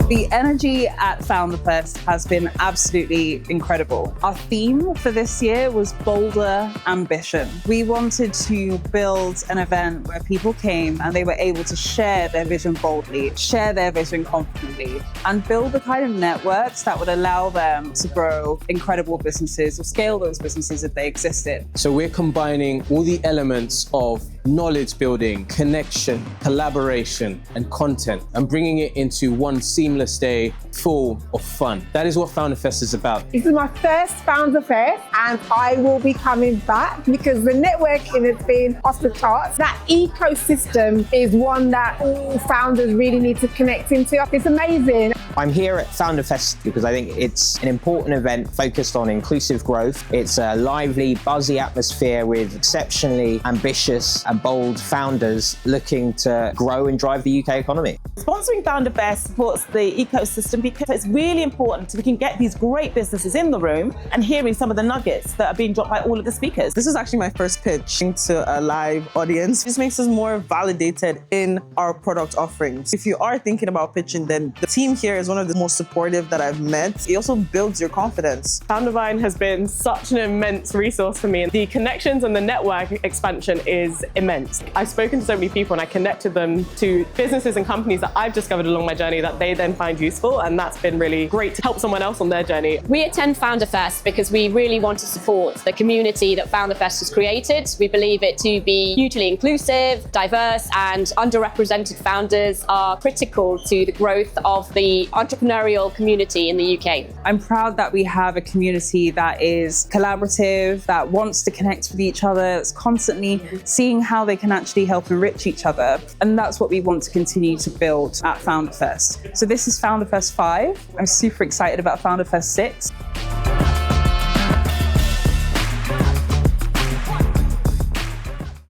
The energy at Founderfest has been absolutely incredible. Our theme for this year was bolder ambition. We wanted to build an event where people came and they were able to share their vision boldly, share their vision confidently, and build the kind of networks that would allow them to grow incredible businesses or scale those businesses if they existed. So we're combining all the elements of knowledge building, connection, collaboration, and content, and bringing it into one seamless day full of fun. That is what Founderfest is about. This is my first Founderfest, and I will be coming back because the networking has been off the charts. That ecosystem is one that all founders really need to connect into. It's amazing. I'm here at Founderfest because I think it's an important event focused on inclusive growth. It's a lively, buzzy atmosphere with exceptionally ambitious and bold founders looking to grow and drive the UK economy. Sponsoring Founderfest supports the ecosystem because it's really important so we can get these great businesses in the room and hearing some of the nuggets that are being dropped by all of the speakers. This is actually my first pitch to a live audience. This makes us more validated in our product offerings. If you are thinking about pitching, then the team here is one of the most supportive that I've met. It also builds your confidence. Foundervine has been such an immense resource for me. The connections and the network expansion is immense. I've spoken to so many people and I connected them to businesses and companies that I've discovered along my journey that they then find useful, and that's been really great to help someone else on their journey. We attend Founderfest because we really want to support the community that Founderfest has created. We believe it to be hugely inclusive, diverse, and underrepresented founders are critical to the growth of the entrepreneurial community in the UK. I'm proud that we have a community that is collaborative, that wants to connect with each other, that's constantly seeing how they can actually help enrich each other. And that's what we want to continue to build at Founderfest. So this is Founderfest 5. I'm super excited about Founderfest 6.